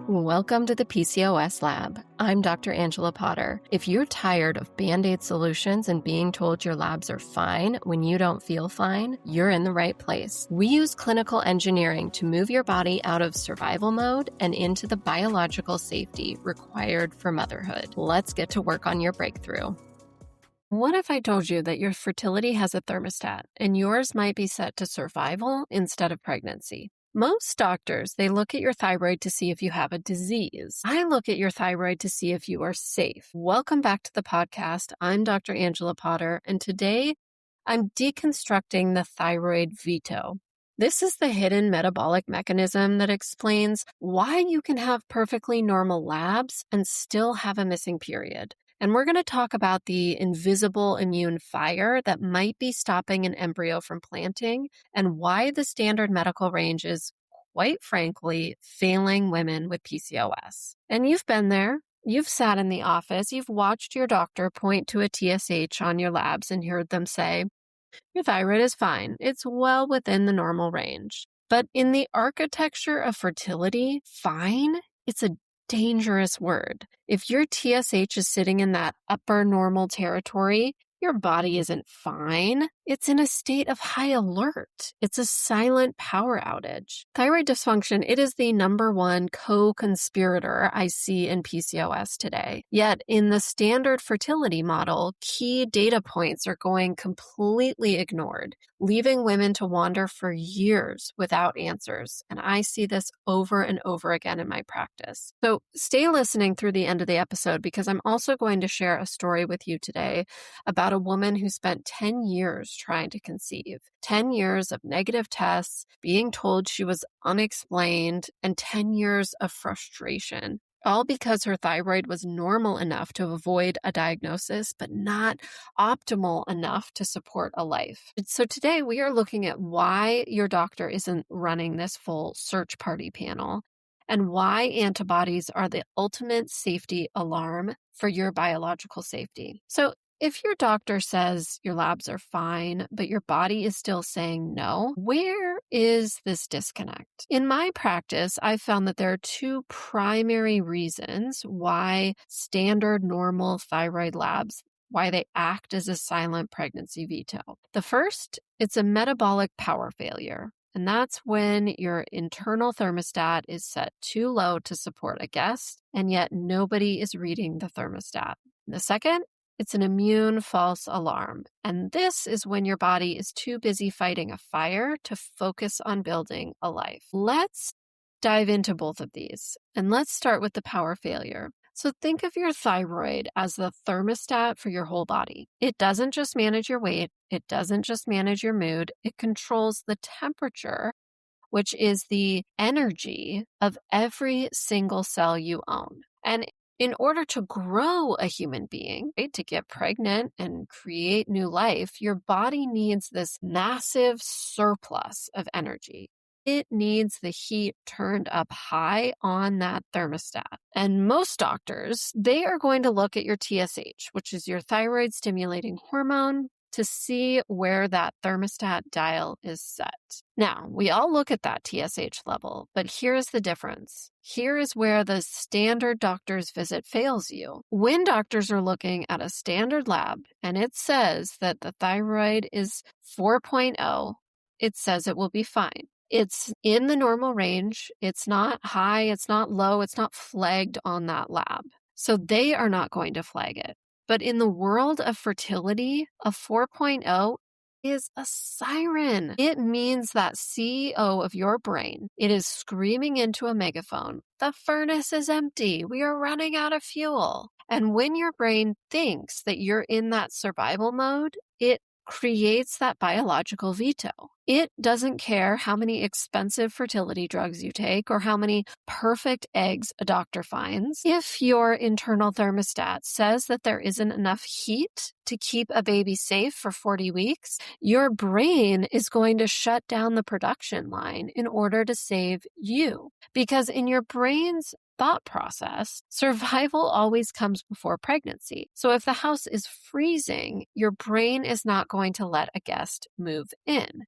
Welcome to the PCOS lab. I'm Dr. Angela Potter. If you're tired of Band-Aid solutions and being told your labs are fine when you don't feel fine, you're in the right place. We use clinical engineering to move your body out of survival mode and into the biological safety required for motherhood. Let's get to work on your breakthrough. What if I told you that your fertility has a thermostat and yours might be set to survival instead of pregnancy? Most doctors, they look at your thyroid to see if you have a disease. I look at your thyroid to see if you are safe. Welcome back to the podcast. I'm Dr. Angela Potter, and today I'm deconstructing the thyroid veto. This is the hidden metabolic mechanism that explains why you can have perfectly normal labs and still have a missing period. And we're going to talk about the invisible immune fire that might be stopping an embryo from planting and why the standard medical range is, quite frankly, failing women with PCOS. And you've been there. You've sat in the office. You've watched your doctor point to a TSH on your labs and heard them say, your thyroid is fine. It's well within the normal range. But in the architecture of fertility, fine, it's a dangerous word. If your TSH is sitting in that upper normal territory, your body isn't fine. It's in a state of high alert. It's a silent power outage. Thyroid dysfunction, it is the number one co-conspirator I see in PCOS today. Yet in the standard fertility model, key data points are going completely ignored, leaving women to wander for years without answers. And I see this over and over again in my practice. So stay listening through the end of the episode because I'm also going to share a story with you today about a woman who spent 10 years trying to conceive, 10 years of negative tests, being told she was unexplained, and 10 years of frustration, all because her thyroid was normal enough to avoid a diagnosis, but not optimal enough to support a life. And so today we are looking at why your doctor isn't running this full search party panel and why antibodies are the ultimate safety alarm for your biological safety. So if your doctor says your labs are fine, but your body is still saying no, where is this disconnect? In my practice, I've found that there are two primary reasons why standard normal thyroid labs, why they act as a silent pregnancy veto. The first, it's a metabolic power failure. And that's when your internal thermostat is set too low to support a guest, and yet nobody is reading the thermostat. And the second, it's an immune false alarm. And this is when your body is too busy fighting a fire to focus on building a life. Let's dive into both of these. And let's start with the power failure. So think of your thyroid as the thermostat for your whole body. It doesn't just manage your weight. It doesn't just manage your mood. It controls the temperature, which is the energy of every single cell you own. And in order to grow a human being, right, to get pregnant and create new life, your body needs this massive surplus of energy. It needs the heat turned up high on that thermostat. And most doctors, they are going to look at your TSH, which is your thyroid stimulating hormone, to see where that thermostat dial is set. Now, we all look at that TSH level, but here's the difference. Here is where the standard doctor's visit fails you. When doctors are looking at a standard lab and it says that the thyroid is 4.0, it says it will be fine. It's in the normal range. It's not high, it's not low, it's not flagged on that lab. So they are not going to flag it. But in the world of fertility, a 4.0 is a siren. It means that CEO of your brain, it is screaming into a megaphone, the furnace is empty. We are running out of fuel. And when your brain thinks that you're in that survival mode, it creates that biological veto. It doesn't care how many expensive fertility drugs you take or how many perfect eggs a doctor finds. If your internal thermostat says that there isn't enough heat to keep a baby safe for 40 weeks, your brain is going to shut down the production line in order to save you. Because in your brain's thought process, survival always comes before pregnancy. So if the house is freezing, your brain is not going to let a guest move in.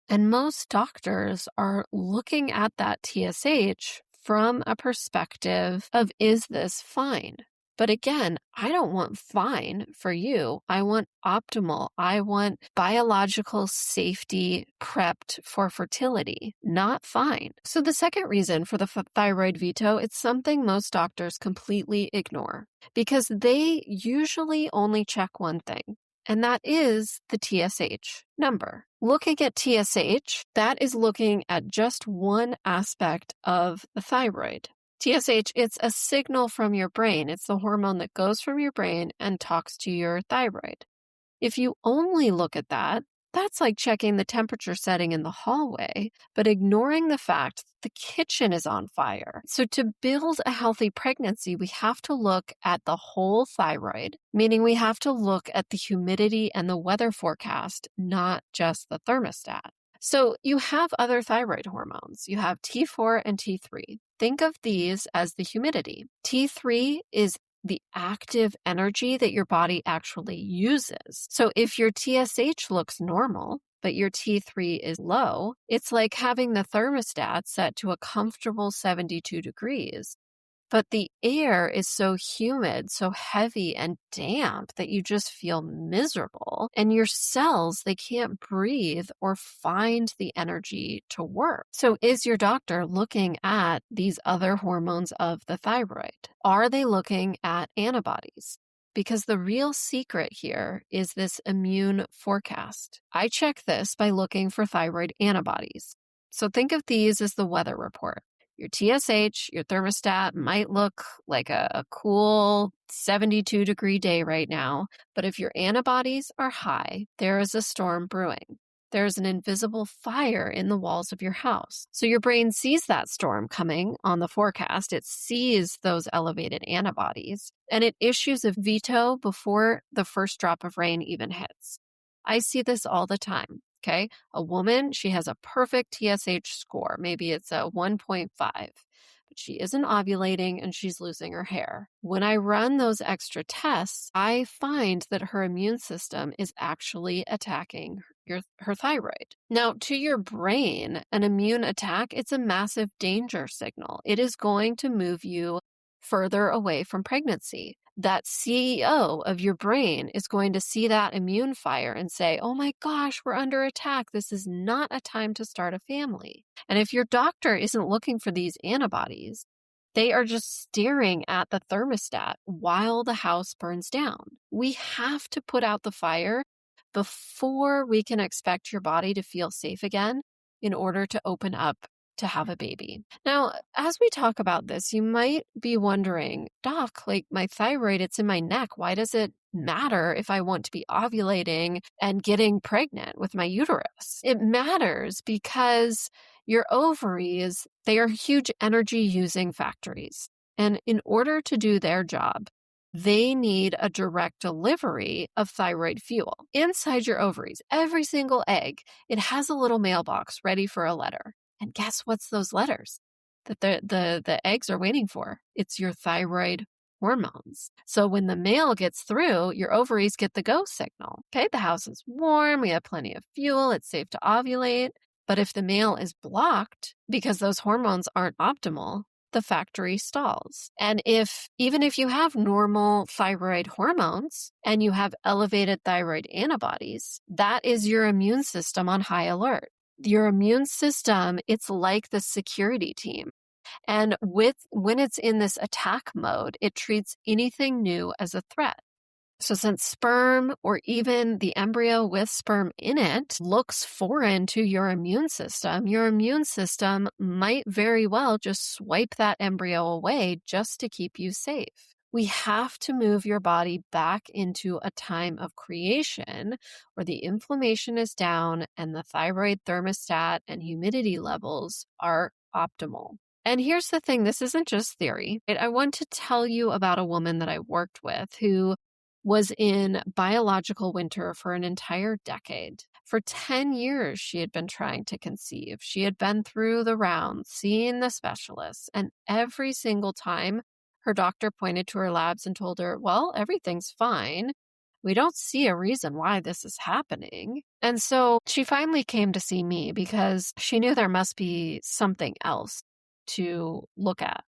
And most doctors are looking at that TSH from a perspective of, is this fine? But again, I don't want fine for you. I want optimal. I want biological safety prepped for fertility, not fine. So the second reason for the thyroid veto, it's something most doctors completely ignore because they usually only check one thing. And that is the TSH number. Looking at TSH, that is looking at just one aspect of the thyroid. TSH, it's a signal from your brain. It's the hormone that goes from your brain and talks to your thyroid. If you only look at that, that's like checking the temperature setting in the hallway, but ignoring the fact the kitchen is on fire. So to build a healthy pregnancy, we have to look at the whole thyroid, meaning we have to look at the humidity and the weather forecast, not just the thermostat. So you have other thyroid hormones. You have T4 and T3. Think of these as the humidity. T3 is the active energy that your body actually uses. So if your TSH looks normal, but your T3 is low, it's like having the thermostat set to a comfortable 72 degrees. But the air is so humid, so heavy and damp that you just feel miserable. And your cells, they can't breathe or find the energy to work. So is your doctor looking at these other hormones of the thyroid? Are they looking at antibodies? Because the real secret here is this immune forecast. I check this by looking for thyroid antibodies. So think of these as the weather report. Your TSH, your thermostat might look like a cool 72-degree day right now, but if your antibodies are high, there is a storm brewing. There's an invisible fire in the walls of your house. So your brain sees that storm coming on the forecast. It sees those elevated antibodies, and it issues a veto before the first drop of rain even hits. I see this all the time. Okay, a woman, she has a perfect TSH score. Maybe it's a 1.5, but she isn't ovulating and she's losing her hair. When I run those extra tests, I find that her immune system is actually attacking her thyroid. Now, to your brain, an immune attack, it's a massive danger signal. It is going to move you further away from pregnancy. That CEO of your brain is going to see that immune fire and say, oh my gosh, we're under attack. This is not a time to start a family. And if your doctor isn't looking for these antibodies, they are just staring at the thermostat while the house burns down. We have to put out the fire before we can expect your body to feel safe again in order to open up to have a baby. Now, as we talk about this, you might be wondering, Doc, like my thyroid, it's in my neck. Why does it matter if I want to be ovulating and getting pregnant with my uterus? It matters because your ovaries, they are huge energy using factories. And in order to do their job, they need a direct delivery of thyroid fuel. Inside your ovaries, every single egg, it has a little mailbox ready for a letter. And guess what's those letters that the eggs are waiting for? It's your thyroid hormones. So when the mail gets through, your ovaries get the go signal. Okay, the house is warm, we have plenty of fuel, it's safe to ovulate. But if the mail is blocked because those hormones aren't optimal, the factory stalls. And even if you have normal thyroid hormones and you have elevated thyroid antibodies, that is your immune system on high alert. Your immune system, it's like the security team. And when it's in this attack mode, it treats anything new as a threat. So since sperm or even the embryo with sperm in it looks foreign to your immune system might very well just swipe that embryo away just to keep you safe. We have to move your body back into a time of creation where the inflammation is down and the thyroid thermostat and humidity levels are optimal. And here's the thing, this isn't just theory. I want to tell you about a woman that I worked with who was in biological winter for an entire decade. For 10 years, she had been trying to conceive. She had been through the rounds, seeing the specialists, and every single time her doctor pointed to her labs and told her, well, everything's fine. We don't see a reason why this is happening. And so she finally came to see me because she knew there must be something else to look at.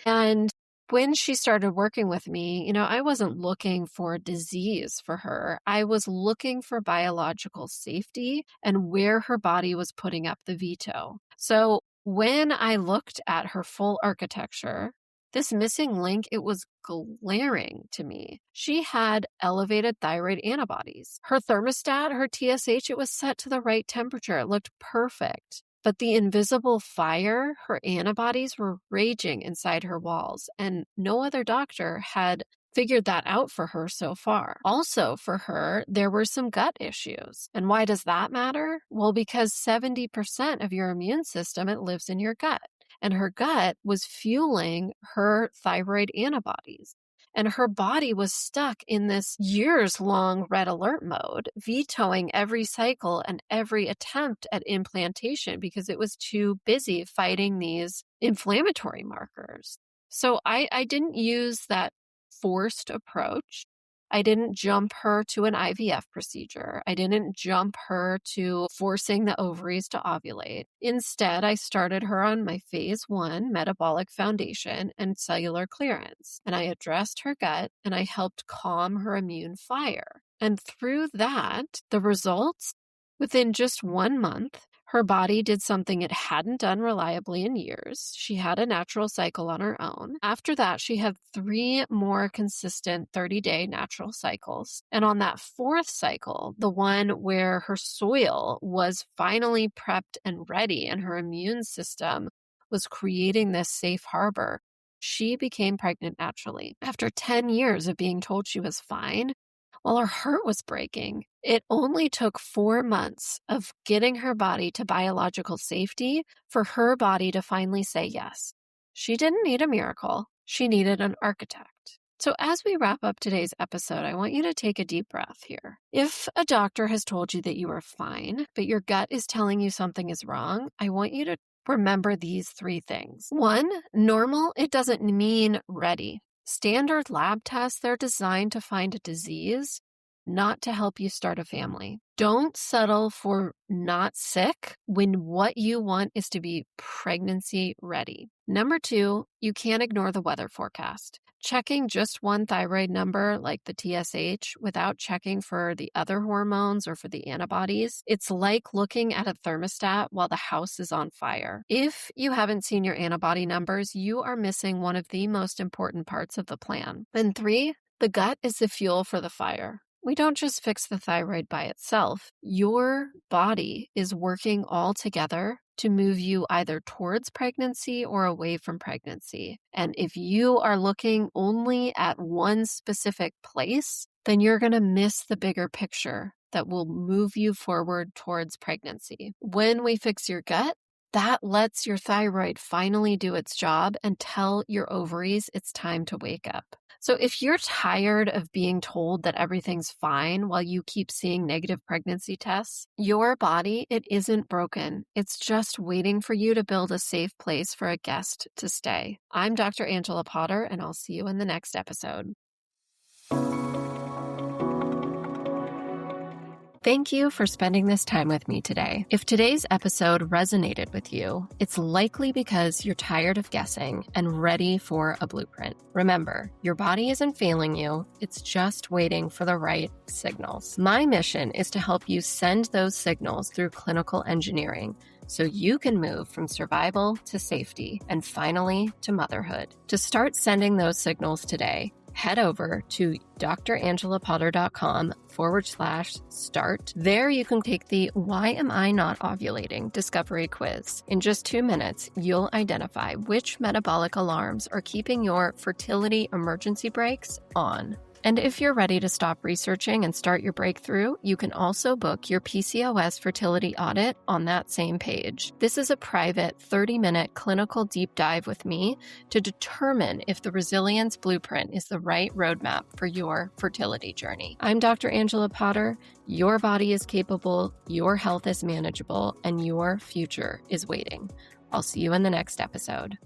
And when she started working with me, I wasn't looking for disease for her. I was looking for biological safety and where her body was putting up the veto. So when I looked at her full architecture, this missing link, it was glaring to me. She had elevated thyroid antibodies. Her thermostat, her TSH, it was set to the right temperature. It looked perfect. But the invisible fire, her antibodies were raging inside her walls, and no other doctor had figured that out for her so far. Also for her, there were some gut issues. And why does that matter? Well, because 70% of your immune system, it lives in your gut. And her gut was fueling her thyroid antibodies. And her body was stuck in this years-long red alert mode, vetoing every cycle and every attempt at implantation because it was too busy fighting these inflammatory markers. So I didn't use that forced approach. I didn't jump her to an IVF procedure. I didn't jump her to forcing the ovaries to ovulate. Instead, I started her on my phase 1 metabolic foundation and cellular clearance. And I addressed her gut and I helped calm her immune fire. And through that, the results, within just 1 month, her body did something it hadn't done reliably in years. She had a natural cycle on her own. After that, she had 3 more consistent 30-day natural cycles. And on that 4th cycle, the one where her soil was finally prepped and ready and her immune system was creating this safe harbor, she became pregnant naturally. After 10 years of being told she was fine, while her heart was breaking, it only took 4 months of getting her body to biological safety for her body to finally say yes. She didn't need a miracle. She needed an architect. So as we wrap up today's episode, I want you to take a deep breath here. If a doctor has told you that you are fine, but your gut is telling you something is wrong, I want you to remember these 3 things. 1, normal, it doesn't mean ready. Standard lab tests, they're designed to find a disease, not to help you start a family. Don't settle for not sick when what you want is to be pregnancy ready. Number 2, you can't ignore the weather forecast. Checking just one thyroid number like the TSH without checking for the other hormones or for the antibodies, it's like looking at a thermostat while the house is on fire. If you haven't seen your antibody numbers, you are missing one of the most important parts of the plan. And 3, the gut is the fuel for the fire. We don't just fix the thyroid by itself. Your body is working all together to move you either towards pregnancy or away from pregnancy. And if you are looking only at one specific place, then you're going to miss the bigger picture that will move you forward towards pregnancy. When we fix your gut, that lets your thyroid finally do its job and tell your ovaries it's time to wake up. So if you're tired of being told that everything's fine while you keep seeing negative pregnancy tests, your body, it isn't broken. It's just waiting for you to build a safe place for a guest to stay. I'm Dr. Angela Potter, and I'll see you in the next episode. Thank you for spending this time with me today. If today's episode resonated with you, it's likely because you're tired of guessing and ready for a blueprint. Remember, your body isn't failing you. It's just waiting for the right signals. My mission is to help you send those signals through clinical engineering so you can move from survival to safety and finally to motherhood. To start sending those signals today, head over to drangelapotter.com/start. There you can take the Why Am I Not Ovulating discovery quiz. In just 2 minutes, you'll identify which metabolic alarms are keeping your fertility emergency brakes on. And if you're ready to stop researching and start your breakthrough, you can also book your PCOS fertility audit on that same page. This is a private 30-minute clinical deep dive with me to determine if the Resilience Blueprint is the right roadmap for your fertility journey. I'm Dr. Angela Potter. Your body is capable, your health is manageable, and your future is waiting. I'll see you in the next episode.